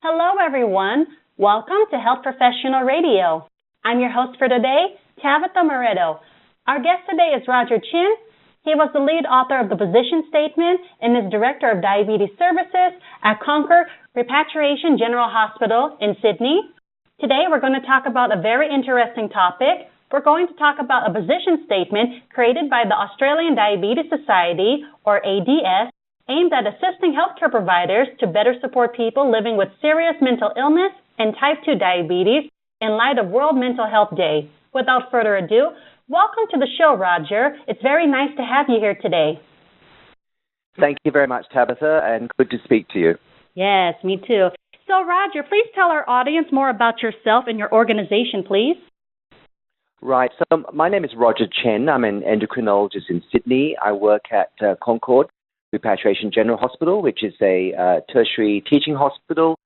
Hello, everyone. Welcome to Health Professional Radio. I'm your host for today, Tabetha Moreto. Our guest today is Roger Chen. He was the lead author of the position statement and is Director of Diabetes Services at Concord Repatriation General Hospital in Sydney. Today, we're going to talk about a very interesting topic. We're going to talk about a position statement created by the Australian Diabetes Society, or ADS, aimed at assisting healthcare providers to better support people living with serious mental illness and type 2 diabetes in light of World Mental Health Day. Without further ado, welcome to the show, Roger. It's very nice to have you here today. Thank you very much, Tabetha, and good to speak to you. Yes, me too. So, Roger, please tell our audience more about yourself and your organization, please. Right. So my name is Roger Chen. I'm an endocrinologist in Sydney. I work at Concord Repatriation General Hospital, which is a tertiary teaching hospital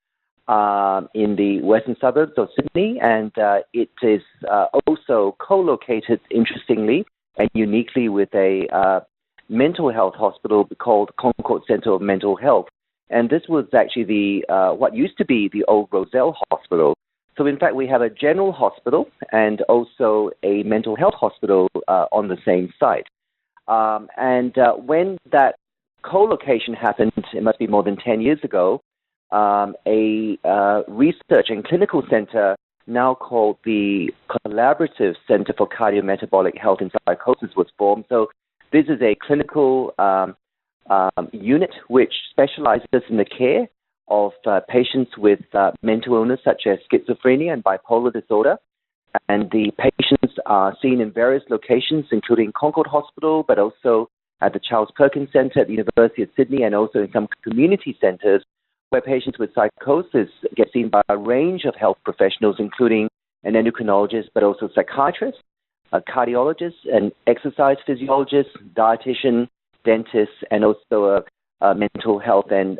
in the western suburbs of Sydney, and it is also co-located, interestingly and uniquely, with a mental health hospital called Concord Centre of Mental Health. And this was actually the what used to be the old Roselle Hospital. So, in fact, we have a general hospital and also a mental health hospital on the same site. When that co-location happened, it must be more than 10 years ago, a research and clinical center now called the Collaborative Center for Cardiometabolic Health and Psychosis was formed. So this is a clinical unit which specializes in the care of patients with mental illness such as schizophrenia and bipolar disorder. And the patients are seen in various locations, including Concord Hospital, but also at the Charles Perkins Center at the University of Sydney, and also in some community centers where patients with psychosis get seen by a range of health professionals, including an endocrinologist, but also psychiatrists, a cardiologist, an exercise physiologist, dietitian, dentist, and also a mental health and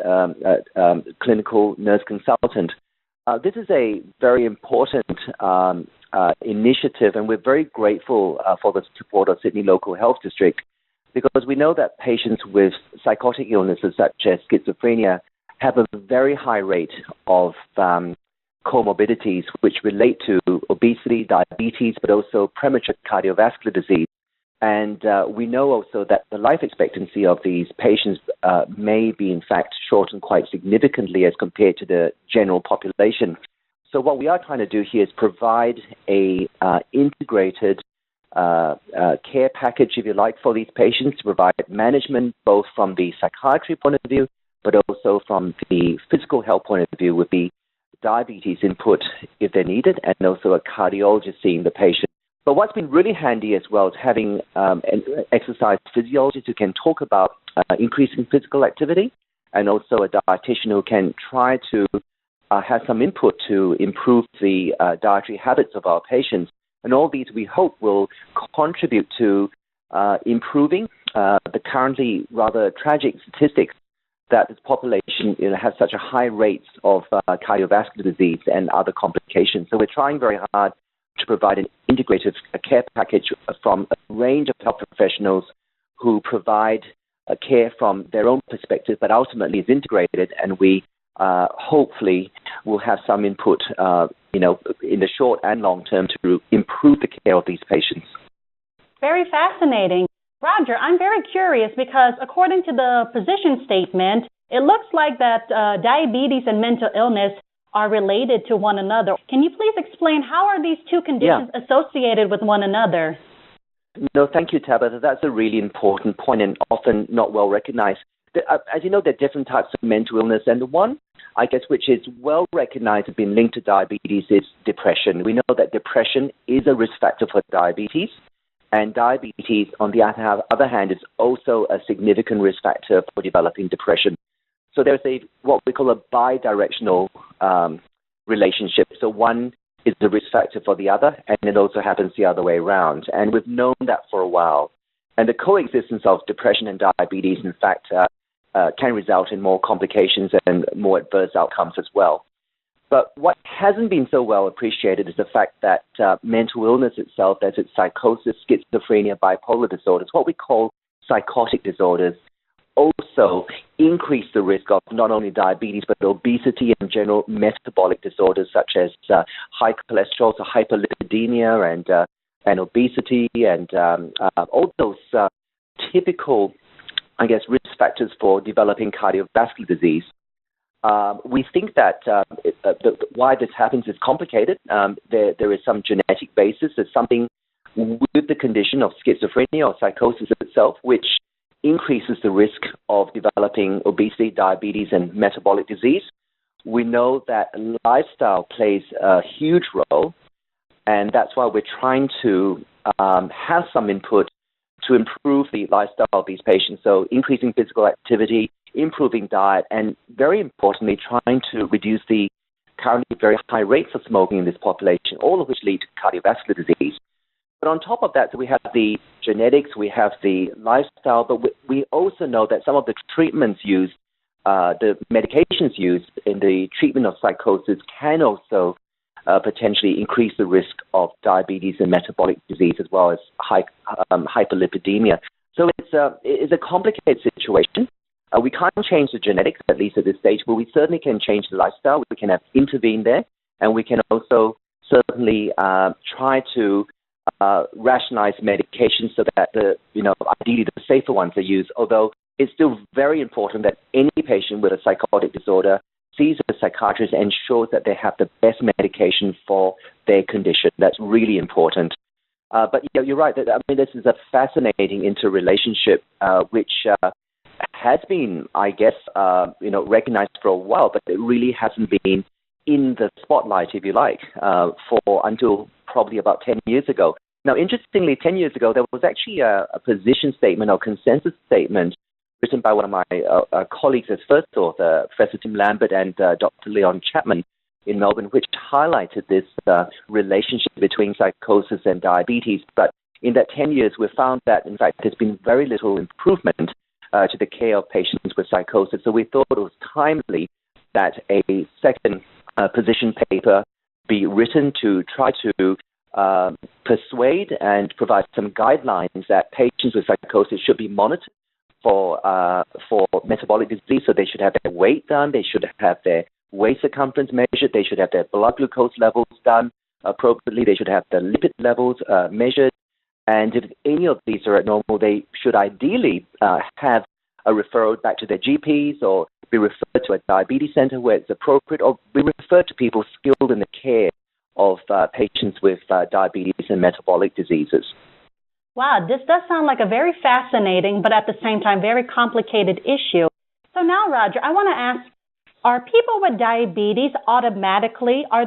clinical nurse consultant. This is a very important initiative, and we're very grateful for the support of Sydney Local Health District, because we know that patients with psychotic illnesses such as schizophrenia have a very high rate of comorbidities which relate to obesity, diabetes, but also premature cardiovascular disease. And we know also that the life expectancy of these patients may be, in fact, shortened quite significantly as compared to the general population. So what we are trying to do here is provide a integrated care package, if you like, for these patients, to provide management both from the psychiatry point of view, but also from the physical health point of view, with the diabetes input if they're needed, and also a cardiologist seeing the patient. But what's been really handy as well is having an exercise physiologist who can talk about increasing physical activity, and also a dietitian who can try to have some input to improve the dietary habits of our patients. And all these, we hope, will contribute to improving the currently rather tragic statistics that this population has such a high rates of cardiovascular disease and other complications. So we're trying very hard to provide an integrated care package from a range of health professionals who provide care from their own perspective, but ultimately is integrated, and we hopefully will have some input, in the short and long term to improve the care of these patients. Very fascinating. Roger, I'm very curious because according to the position statement, it looks like that diabetes and mental illness are related to one another. Can you please explain how are these two conditions associated with one another? No, thank you, Tabetha. That's a really important point and often not well recognized. As you know, there are different types of mental illness, and the one, I guess, which is well recognized and been linked to diabetes is depression. We know that depression is a risk factor for diabetes, and diabetes, on the other hand, is also a significant risk factor for developing depression. So there's what we call a bidirectional relationship. So one is the risk factor for the other, and it also happens the other way around. And we've known that for a while. And the coexistence of depression and diabetes, in fact, can result in more complications and more adverse outcomes as well. But what hasn't been so well appreciated is the fact that mental illness itself, as its psychosis, schizophrenia, bipolar disorders, what we call psychotic disorders, also increase the risk of not only diabetes, but obesity and general metabolic disorders such as high cholesterol, so hyperlipidemia and obesity and all those typical, I guess, risk factors for developing cardiovascular disease. We think that why this happens is complicated. There is some genetic basis. There's something with the condition of schizophrenia or psychosis itself, which increases the risk of developing obesity, diabetes, and metabolic disease. We know that lifestyle plays a huge role, and that's why we're trying to have some input to improve the lifestyle of these patients. So increasing physical activity, improving diet, and very importantly, trying to reduce the currently very high rates of smoking in this population, all of which lead to cardiovascular disease. But on top of that, we have the genetics, we have the lifestyle, but we also know that some of the treatments used, the medications used in the treatment of psychosis can also potentially increase the risk of diabetes and metabolic disease as well as hyperlipidemia. So it's a complicated situation. We can't change the genetics, at least at this stage, but we certainly can change the lifestyle. We can have intervene there, and we can also certainly try to rationalize medications so that ideally the safer ones are used, although it's still very important that any patient with a psychotic disorder sees a psychiatrist and ensures that they have the best medication for their condition. That's really important. But you're right. This is a fascinating interrelationship, which has been, I guess, recognized for a while, but it really hasn't been in the spotlight, if you like, for until probably about 10 years ago. Now, interestingly, 10 years ago, there was actually a position statement or consensus statement written by one of my colleagues as first author, Professor Tim Lambert and Dr. Leon Chapman in Melbourne, which highlighted this relationship between psychosis and diabetes. But in that 10 years, we found that, in fact, there's been very little improvement to the care of patients with psychosis. So we thought it was timely that a second position paper be written to try to persuade and provide some guidelines that patients with psychosis should be monitored for metabolic disease. So they should have their weight done, they should have their waist circumference measured, they should have their blood glucose levels done appropriately, they should have the lipid levels measured, and if any of these are abnormal, they should ideally have a referral back to their GPs or be referred to a diabetes center where it's appropriate, or be referred to people skilled in the care of patients with diabetes and metabolic diseases. Wow, this does sound like a very fascinating, but at the same time, very complicated issue. So now, Roger, I want to ask, are people with diabetes are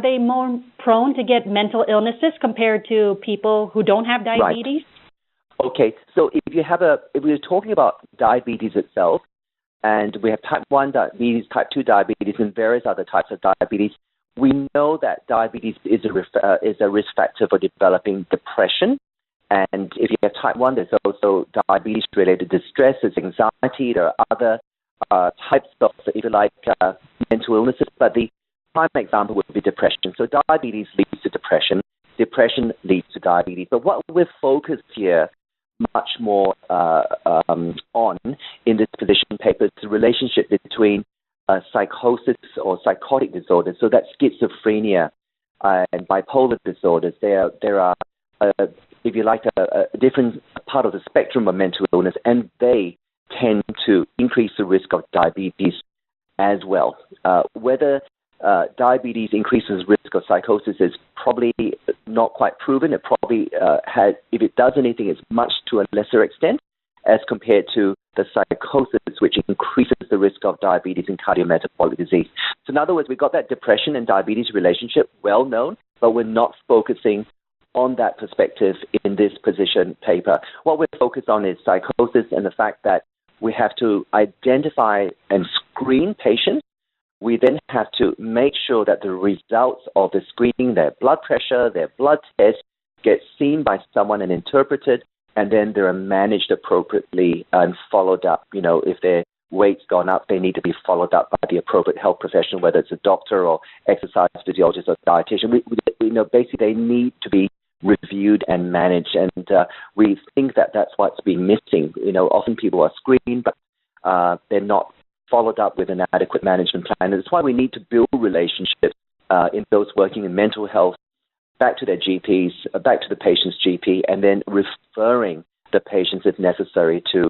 they more prone to get mental illnesses compared to people who don't have diabetes? Right. Okay, so if we're talking about diabetes itself, and we have type 1 diabetes, type 2 diabetes, and various other types of diabetes, we know that diabetes is a risk factor for developing depression. And if you have type 1, there's also diabetes-related distress, there's anxiety, there are other types of, if you like, mental illnesses. But the prime example would be depression. So diabetes leads to depression. Depression leads to diabetes. But what we're focused here much more on in this position paper is the relationship between psychosis or psychotic disorders. So that's schizophrenia and bipolar disorders. There are if you like, a different part of the spectrum of mental illness, and they tend to increase the risk of diabetes as well. Whether diabetes increases risk of psychosis is probably not quite proven. It probably has, if it does anything, it's much to a lesser extent as compared to the psychosis, which increases the risk of diabetes and cardiometabolic disease. So in other words, we've got that depression and diabetes relationship well known, but we're not focusing on that perspective in this position paper. What we're focused on is psychosis and the fact that we have to identify and screen patients. We then have to make sure that the results of the screening, their blood pressure, their blood test, get seen by someone and interpreted, and then they're managed appropriately and followed up. If their weight's gone up, they need to be followed up by the appropriate health professional, whether it's a doctor or exercise physiologist or dietitian. Basically they need to be reviewed and managed, and we think that that's what's been missing. Often people are screened, but they're not followed up with an adequate management plan. And that's why we need to build relationships in those working in mental health back to their GPs, back to the patient's GP, and then referring the patients, if necessary, to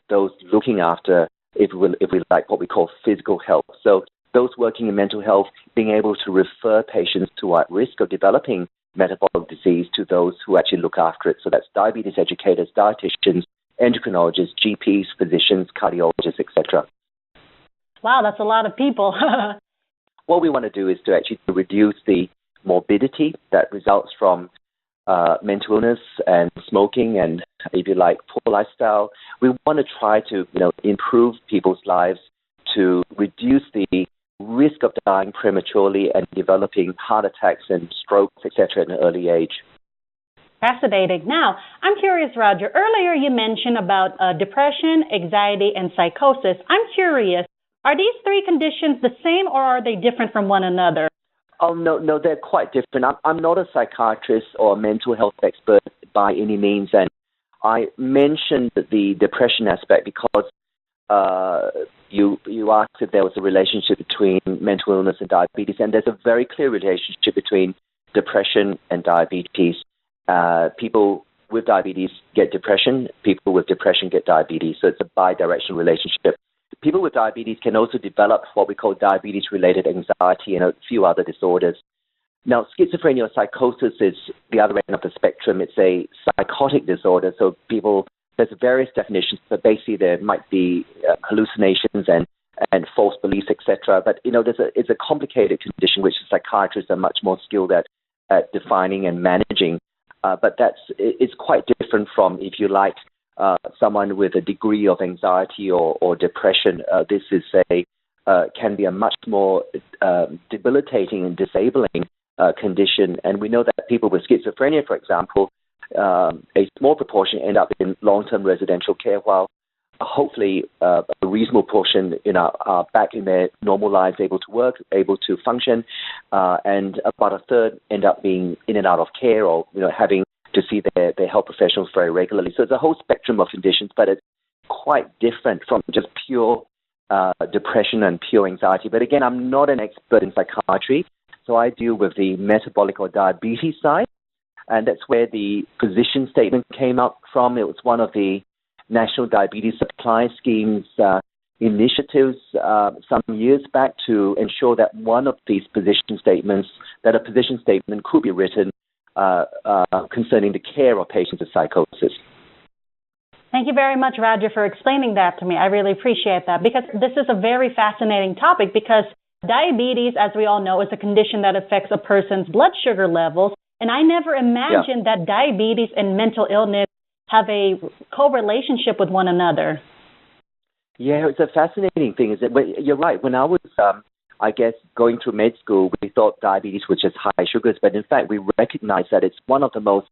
those looking after, if we like, what we call physical health. So those working in mental health being able to refer patients who are at risk of developing metabolic disease to those who actually look after it. So that's diabetes educators, dietitians, endocrinologists, GPs, physicians, cardiologists, etc. Wow, that's a lot of people. What we want to do is to actually reduce the morbidity that results from mental illness and smoking and, if you like, poor lifestyle. We want to try to improve people's lives to reduce the risk of dying prematurely and developing heart attacks and strokes, etc., at an early age. Fascinating. Now, I'm curious, Roger. Earlier you mentioned about depression, anxiety, and psychosis. I'm curious, are these three conditions the same or are they different from one another? Oh, no, they're quite different. I'm not a psychiatrist or a mental health expert by any means, and I mentioned the depression aspect because you asked if there was a relationship between mental illness and diabetes, and there's a very clear relationship between depression and diabetes. People with diabetes get depression, people with depression get diabetes, so it's a bi-directional relationship. People with diabetes can also develop what we call diabetes-related anxiety and a few other disorders. Now, schizophrenia or psychosis is the other end of the spectrum. It's a psychotic disorder, so there's various definitions, but basically there might be hallucinations and false beliefs, etc. But, it's a complicated condition which psychiatrists are much more skilled at defining and managing. But it's quite different from, if you like, someone with a degree of anxiety or depression. This is can be a much more debilitating and disabling condition. And we know that people with schizophrenia, for example, a small proportion end up in long-term residential care, while hopefully a reasonable portion are back in their normal lives, able to work, able to function, and about a third end up being in and out of care or having to see their health professionals very regularly. So it's a whole spectrum of conditions, but it's quite different from just pure depression and pure anxiety. But again, I'm not an expert in psychiatry, so I deal with the metabolic or diabetes side, and that's where the position statement came up from. It was one of the National Diabetes Supply Scheme's initiatives some years back to ensure that a position statement could be written concerning the care of patients with psychosis. Thank you very much, Roger, for explaining that to me. I really appreciate that because this is a very fascinating topic because diabetes, as we all know, is a condition that affects a person's blood sugar levels. And I never imagined that diabetes and mental illness have a co-relationship with one another. Yeah, it's a fascinating thing. You're right. When I was, going through med school, we thought diabetes was just high sugars, but in fact, we recognize that it's one of the most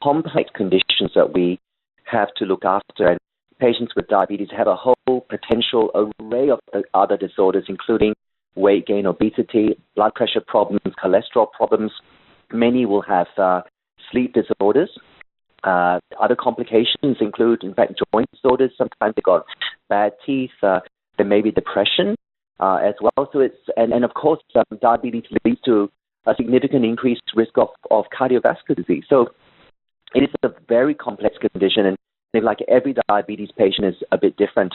complex conditions that we have to look after. And patients with diabetes have a whole potential array of other disorders, including weight gain, obesity, blood pressure problems, cholesterol problems. Many will have sleep disorders. Other complications include, in fact, joint disorders. Sometimes they've got bad teeth. There may be depression as well. So and of course, diabetes leads to a significant increased risk of cardiovascular disease. So it is a very complex condition, and like every diabetes patient is a bit different.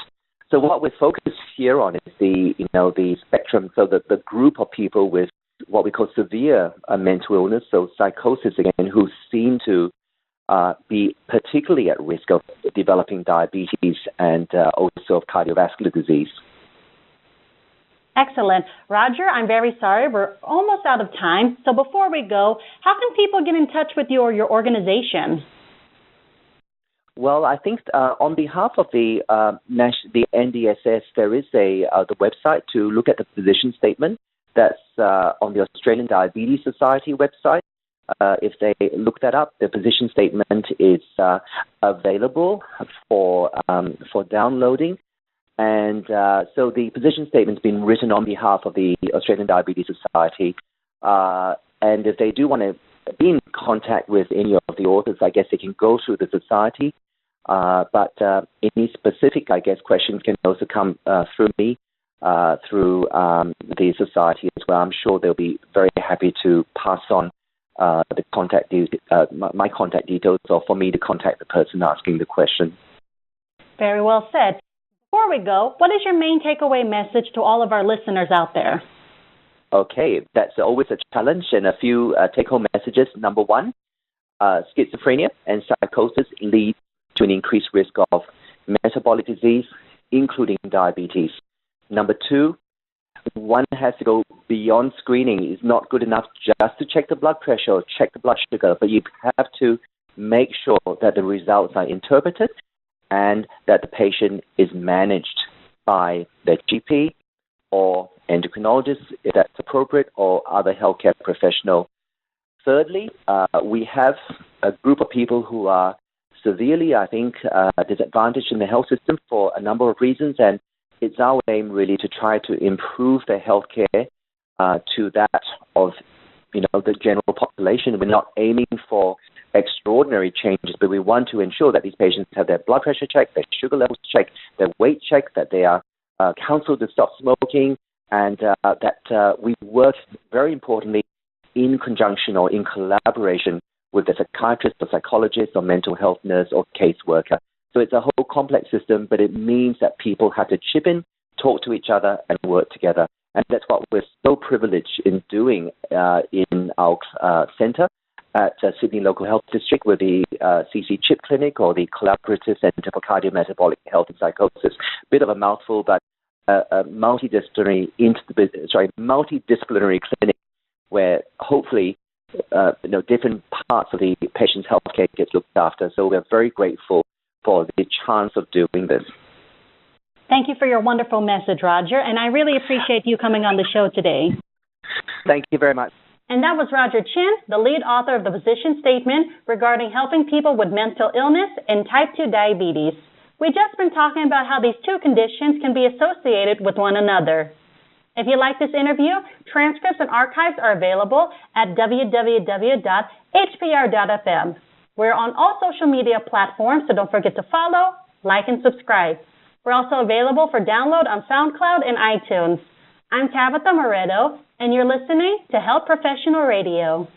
So what we're focused here on is the spectrum. So the group of people with what we call severe mental illness, so psychosis again, who seem to be particularly at risk of developing diabetes and also of cardiovascular disease. Excellent. Roger, I'm very sorry. We're almost out of time. So before we go, how can people get in touch with you or your organization? Well, I think on behalf of the NDSS, there is the website to look at the position statement. That's on the Australian Diabetes Society website. If they look that up, the position statement is available for downloading. And so the position statement's been written on behalf of the Australian Diabetes Society. And if they do want to be in contact with any of the authors, I guess they can go through the society But any specific, I guess, questions can also come through me, through the society as well. I'm sure they'll be very happy to pass on the my contact details, or for me to contact the person asking the question. Very well said. Before we go, what is your main takeaway message to all of our listeners out there? Okay, that's always a challenge, and a few take-home messages. Number one, schizophrenia and psychosis lead to an increased risk of metabolic disease, including diabetes. Number two, one has to go beyond screening. It's not good enough just to check the blood pressure or check the blood sugar, but you have to make sure that the results are interpreted and that the patient is managed by their GP or endocrinologist, if that's appropriate, or other healthcare professional. Thirdly, we have a group of people who are severely, I think, disadvantaged in the health system for a number of reasons, and it's our aim really to try to improve their healthcare to that of, the general population. We're not aiming for extraordinary changes, but we want to ensure that these patients have their blood pressure checked, their sugar levels checked, their weight checked, that they are counseled to stop smoking, and that we work, very importantly, in conjunction or in collaboration with the psychiatrist or psychologist or mental health nurse or caseworker. So it's a whole complex system, but it means that people have to chip in, talk to each other, and work together. And that's what we're so privileged in doing in our center at Sydney Local Health District with the CC CHIP Clinic, or the Collaborative Center for Cardiometabolic Health and Psychosis. Bit of a mouthful, but a multidisciplinary clinic where hopefully different parts of the patient's healthcare gets looked after. So we're very grateful for the chance of doing this. Thank you for your wonderful message, Roger, and I really appreciate you coming on the show today. Thank you very much. And that was Roger Chen, the lead author of the position statement regarding helping people with mental illness and type 2 diabetes. We've just been talking about how these two conditions can be associated with one another. If you like this interview, transcripts and archives are available at www.hpr.fm. We're on all social media platforms, so don't forget to follow, like, and subscribe. We're also available for download on SoundCloud and iTunes. I'm Tabetha Moreto, and you're listening to Health Professional Radio.